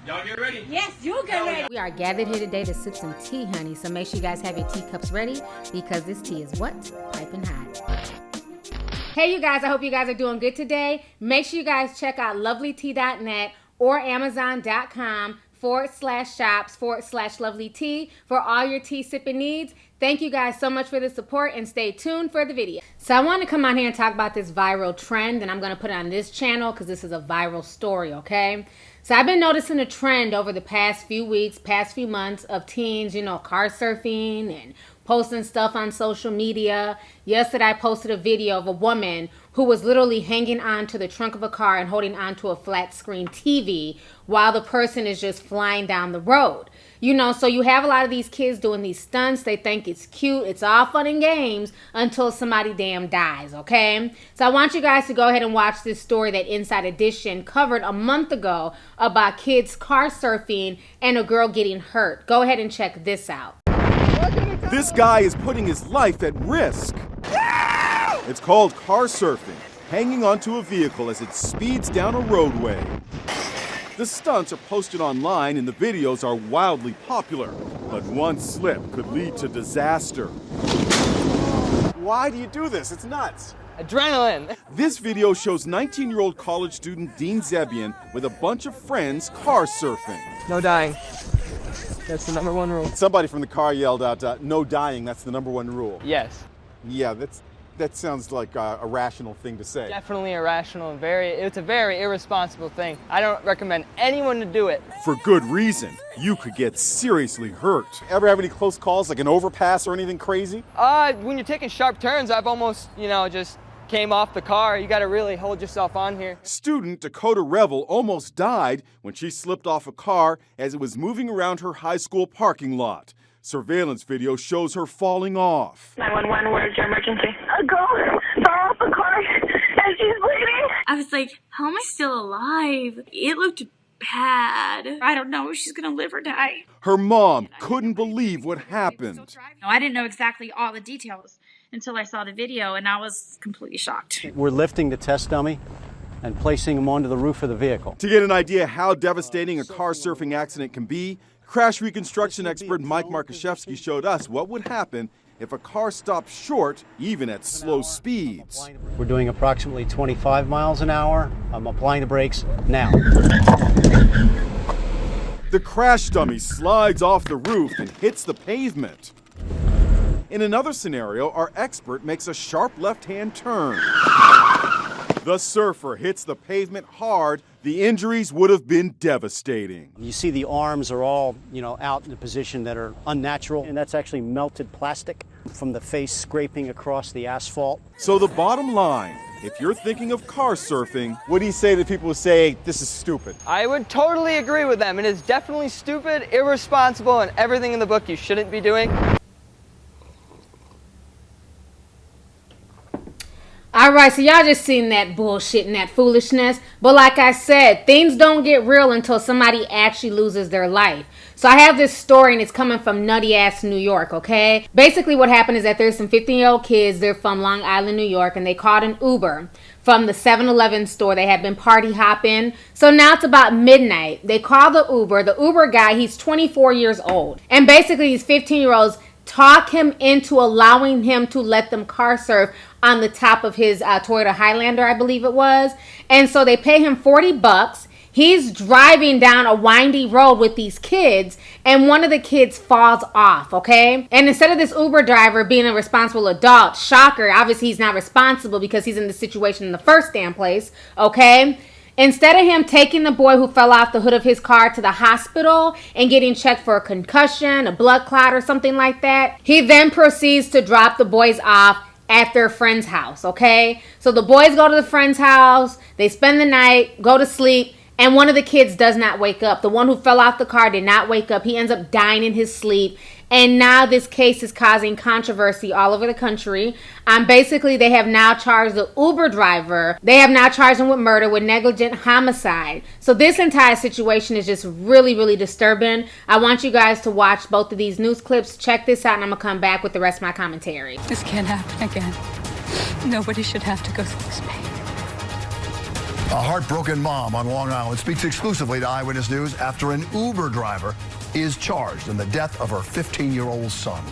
Y'all get ready? Yes, you get ready. We are gathered here today to sip some tea, honey. So make sure you guys have your teacups ready because this tea is what? Piping hot. Hey, you guys. I hope you guys are doing good today. Make sure you guys check out lovelyti.net or amazon.com/shops/Lovelyti for all your tea sipping needs. Thank you guys so much for the support and stay tuned for the video. So I want to come on here and talk about this viral trend, and I'm going to put it on this channel because this is a viral story, okay? So I've been noticing a trend over the past few weeks, past few months of teens, car surfing and posting stuff on social media. Yesterday I posted a video of a woman who was literally hanging on to the trunk of a car and holding on to a flat screen TV while the person is just flying down the road. So you have a lot of these kids doing these stunts. They think it's cute. It's all fun and games until somebody damn dies, okay? So I want you guys to go ahead and watch this story that Inside Edition covered a month ago about kids car surfing and a girl getting hurt. Go ahead and check this out. This guy is putting his life at risk. It's called car surfing, hanging onto a vehicle as it speeds down a roadway. The stunts are posted online and the videos are wildly popular, but one slip could lead to disaster. Why do you do this? It's nuts. Adrenaline. This video shows 19-year-old college student Dean Zebian with a bunch of friends car surfing. No dying. That's the #1 rule. Somebody from the car yelled out, no dying, that's the #1 rule. Yes. Yeah, that sounds like a rational thing to say. Definitely irrational and it's a very irresponsible thing. I don't recommend anyone to do it. For good reason. You could get seriously hurt. Ever have any close calls, like an overpass or anything crazy? When you're taking sharp turns, I've almost, just came off the car. You got to really hold yourself on here. Student Dakota Revel almost died when she slipped off a car as it was moving around her high school parking lot. Surveillance video shows her falling off. 911, where's your emergency? A girl fell off the car and she's bleeding. I was like, how am I still alive? It looked bad. I don't know if she's gonna live or die. Her mom couldn't believe what happened. I didn't know exactly all the details until I saw the video, and I was completely shocked. We're lifting the test dummy and placing him onto the roof of the vehicle. To get an idea how devastating a car surfing accident can be, crash reconstruction expert Mike Markuszewski showed us what would happen if a car stopped short, even at slow speeds. We're doing approximately 25 miles an hour. I'm applying the brakes now. The crash dummy slides off the roof and hits the pavement. In another scenario, our expert makes a sharp left-hand turn. The surfer hits the pavement hard. The injuries would have been devastating. You see the arms are all, out in a position that are unnatural, and that's actually melted plastic from the face scraping across the asphalt. So the bottom line, if you're thinking of car surfing, What do you say to people who say, this is stupid? I would totally agree with them. It is definitely stupid, irresponsible, and everything in the book you shouldn't be doing. All right, so y'all just seen that bullshit and that foolishness. But like I said, things don't get real until somebody actually loses their life. So I have this story, and it's coming from nutty-ass New York, okay? Basically what happened is that there's some 15-year-old kids. They're from Long Island, New York, and they called an Uber from the 7-Eleven store. They had been party hopping. So now it's about midnight. They call the Uber. The Uber guy, he's 24 years old. And basically these 15-year-olds talk him into allowing him to let them car surf on the top of his Toyota Highlander, I believe it was. And so they pay him $40. He's driving down a windy road with these kids, and one of the kids falls off, okay? And instead of this Uber driver being a responsible adult, shocker, obviously he's not responsible because he's in the situation in the first damn place, okay? Instead of him taking the boy who fell off the hood of his car to the hospital and getting checked for a concussion, a blood clot, or something like that, he then proceeds to drop the boys off at their friend's house, okay? So the boys go to the friend's house, they spend the night, go to sleep, and one of the kids does not wake up. The one who fell off the car did not wake up. He ends up dying in his sleep. And now this case is causing controversy all over the country. Basically, they have now charged the Uber driver. They have now charged him with murder, with negligent homicide. So this entire situation is just really, really disturbing. I want you guys to watch both of these news clips. Check this out, and I'm going to come back with the rest of my commentary. This can't happen again. Nobody should have to go through this pain. A heartbroken mom on Long Island speaks exclusively to Eyewitness News after an Uber driver is charged in the death of her 15-year-old son.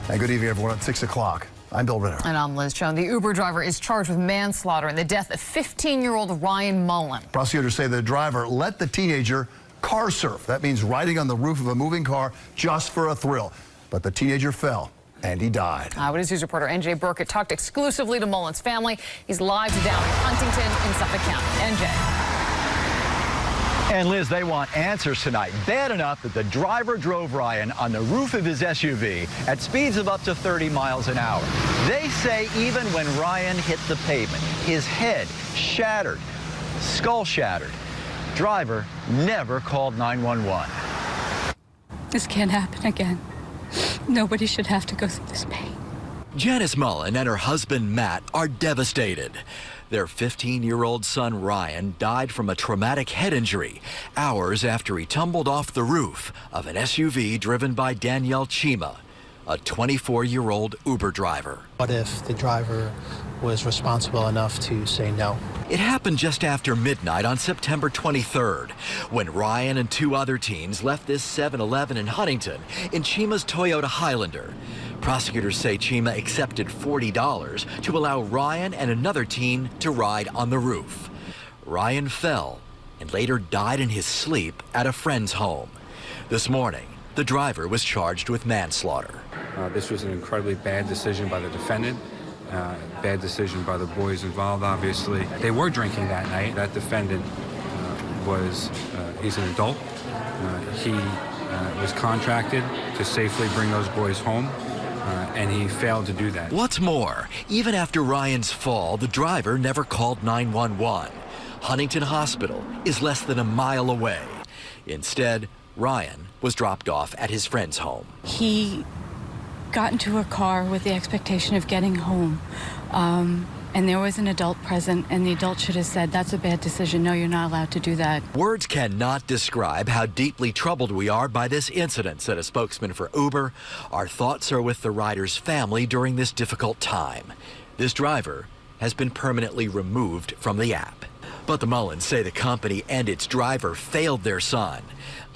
And good evening, everyone. At 6 o'clock. I'm Bill Ritter. And I'm Liz Chown. The Uber driver is charged with manslaughter in the death of 15-year-old Ryan Mullen. Prosecutors say the driver let the teenager car surf. That means riding on the roof of a moving car just for a thrill. But the teenager fell, and he died. Eyewitness News reporter N.J. Burkett talked exclusively to Mullen's family. He's live down in Huntington in Suffolk County. N.J. And Liz, they want answers tonight. Bad enough that the driver drove Ryan on the roof of his SUV at speeds of up to 30 miles an hour. They say even when Ryan hit the pavement, his head shattered, skull shattered. Driver never called 911. This can't happen again. Nobody should have to go through this pain. Janice Mullen and her husband Matt are devastated. Their 15-year-old son Ryan died from a traumatic head injury hours after he tumbled off the roof of an SUV driven by Danielle Chima, a 24-year-old Uber driver. What if the driver was responsible enough to say no? It happened just after midnight on September 23rd, when Ryan and two other teens left this 7-Eleven in Huntington in Chima's Toyota Highlander. Prosecutors say Chima accepted $40 to allow Ryan and another teen to ride on the roof. Ryan fell and later died in his sleep at a friend's home. This morning, the driver was charged with manslaughter. This was an incredibly bad decision by the defendant. Bad decision by the boys involved, obviously. They were drinking that night. That defendant he's an adult. He was contracted to safely bring those boys home, and he failed to do that. What's more, even after Ryan's fall, the driver never called 911. Huntington Hospital is less than a mile away. Instead, Ryan was dropped off at his friend's home. He got into a car with the expectation of getting home, and there was an adult present, and the adult should have said, "That's a bad decision. No, you're not allowed to do that." Words cannot describe how deeply troubled we are by this incident, said a spokesman for Uber. Our thoughts are with the rider's family during this difficult time. This driver has been permanently removed from the app. But the Mullins say the company and its driver failed their son,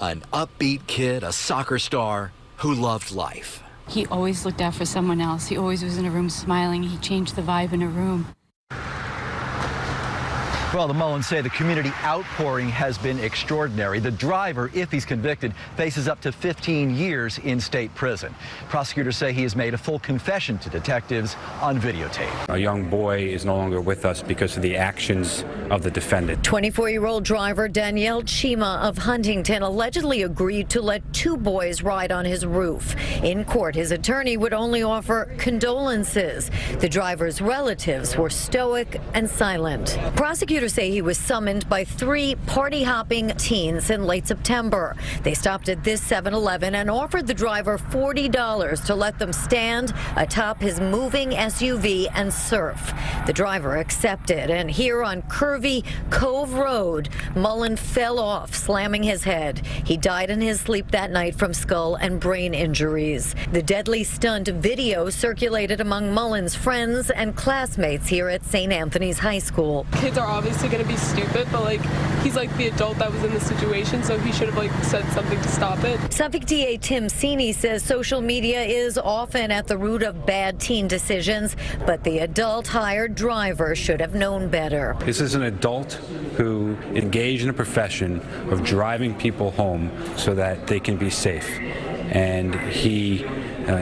an upbeat kid, a soccer star who loved life. He always looked out for someone else. He always was in a room smiling. He changed the vibe in a room. Well, the Mullins say the community outpouring has been extraordinary. The driver, if he's convicted, faces up to 15 years in state prison. Prosecutors say he has made a full confession to detectives on videotape. A young boy is no longer with us because of the actions of the defendant. 24-year-old driver Danielle Chima of Huntington allegedly agreed to let two boys ride on his roof. In court, his attorney would only offer condolences. The driver's relatives were stoic and silent. Prosecutors say he was summoned by three party-hopping teens in late September. They stopped at this 7-Eleven and offered the driver $40 to let them stand atop his moving SUV and surf. The driver accepted, and here on curvy Cove Road, Mullen fell off, slamming his head. He died in his sleep that night from skull and brain injuries. The deadly stunt video circulated among Mullen's friends and classmates here at St. Anthony's High School. Kids are obviously going to be stupid, but he's the adult that was in the situation, so he should have said something to stop it. Suffolk DA Tim Sini says social media is often at the root of bad teen decisions, but the adult hired driver should have known better. This is an adult who engaged in a profession of driving people home so that they can be safe, and he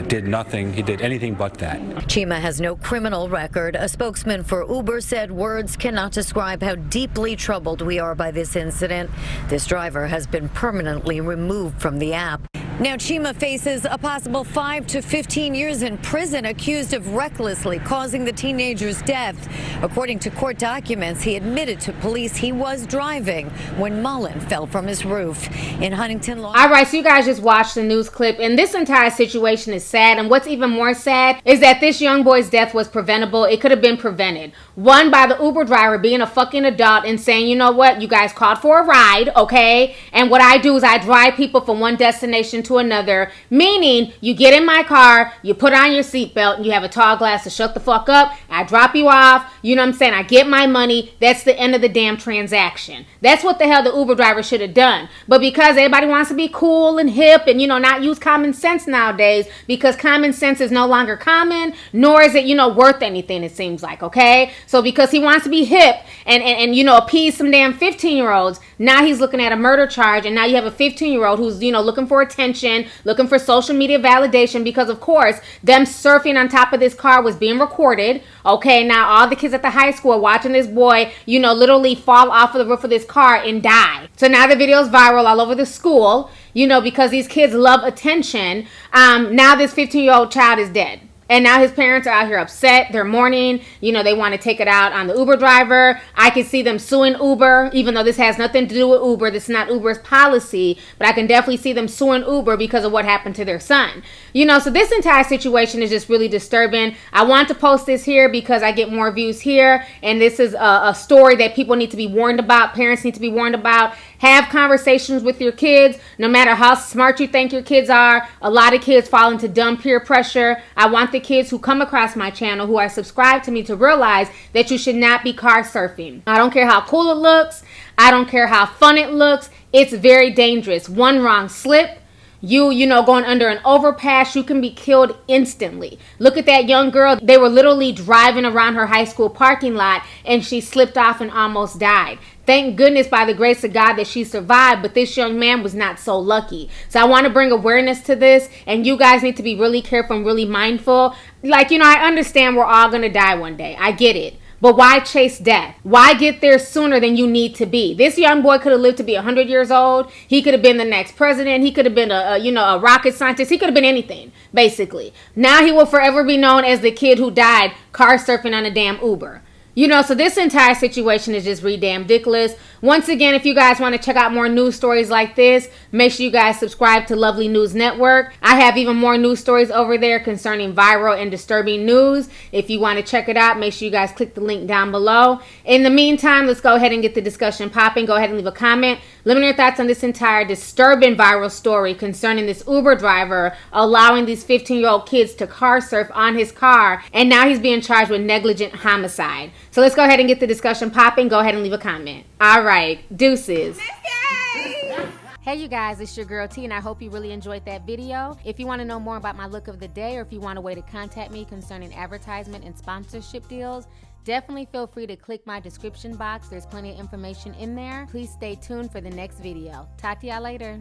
did nothing. He did anything but that. Chima has no criminal record. A spokesman for Uber said words cannot describe how deeply troubled we are by this incident. This driver has been permanently removed from the app. Now, Chima faces a possible 5 to 15 years in prison, accused of recklessly causing the teenager's death. According to court documents, he admitted to police he was driving when Mullen fell from his roof in Huntington. All right, so you guys just watched the news clip, and this entire situation is sad. And what's even more sad is that this young boy's death was preventable. It could have been prevented. One, by the Uber driver being a fucking adult and saying, you know what, you guys called for a ride, okay? And what I do is I drive people from one destination to to another, meaning you get in my car, you put on your seatbelt, and you have a tall glass to shut the fuck up. I drop you off. You know what I'm saying? I get my money. That's the end of the damn transaction. That's what the hell the Uber driver should have done. But because everybody wants to be cool and hip and, you know, not use common sense nowadays, because common sense is no longer common, nor is it, you know, worth anything, it seems like, okay? So because he wants to be hip and you know, appease some damn 15-year-olds, now he's looking at a murder charge, and now you have a 15-year-old who's, you know, looking for attention, looking for social media validation, because of course, them surfing on top of this car was being recorded, okay? Now all the kids at the high school are watching this boy, you know, literally fall off of the roof of this car and die. So now the video's viral all over the school, you know, because these kids love attention. Now this 15-year-old child is dead. And now his parents are out here upset. They're mourning. You know, they want to take it out on the Uber driver. I can see them suing Uber, even though this has nothing to do with Uber. This is not Uber's policy. But I can definitely see them suing Uber because of what happened to their son. You know, so this entire situation is just really disturbing. I want to post this here because I get more views here. And this is a story that people need to be warned about. Parents need to be warned about. Have conversations with your kids. No matter how smart you think your kids are, a lot of kids fall into dumb peer pressure. I want the kids who come across my channel, who are subscribed to me, to realize that you should not be car surfing. I don't care how cool it looks. I don't care how fun it looks. It's very dangerous. One wrong slip, you know, going under an overpass, you can be killed instantly. Look at that young girl. They were literally driving around her high school parking lot and she slipped off and almost died. Thank goodness, by the grace of God, that she survived, but this young man was not so lucky. So I want to bring awareness to this, and you guys need to be really careful and really mindful. Like, you know, I understand we're all going to die one day. I get it. But why chase death? Why get there sooner than you need to be? This young boy could have lived to be 100 years old. He could have been the next president. He could have been a rocket scientist. He could have been anything, basically. Now he will forever be known as the kid who died car surfing on a damn Uber. You know, so this entire situation is just damn ridiculous. Once again, if you guys want to check out more news stories like this, make sure you guys subscribe to Lovely News Network. I have even more news stories over there concerning viral and disturbing news. If you want to check it out, make sure you guys click the link down below. In the meantime, let's go ahead and get the discussion popping. Go ahead and leave a comment. Let me know your thoughts on this entire disturbing viral story concerning this Uber driver allowing these 15-year-old kids to car surf on his car, and now he's being charged with negligent homicide. So let's go ahead and get the discussion popping. Go ahead and leave a comment. All right, deuces. Hey you guys, it's your girl T, and I hope you really enjoyed that video. If you want to know more about my look of the day, or if you want a way to contact me concerning advertisement and sponsorship deals, definitely feel free to click my description box. There's plenty of information in there. Please stay tuned for the next video. Talk to y'all later.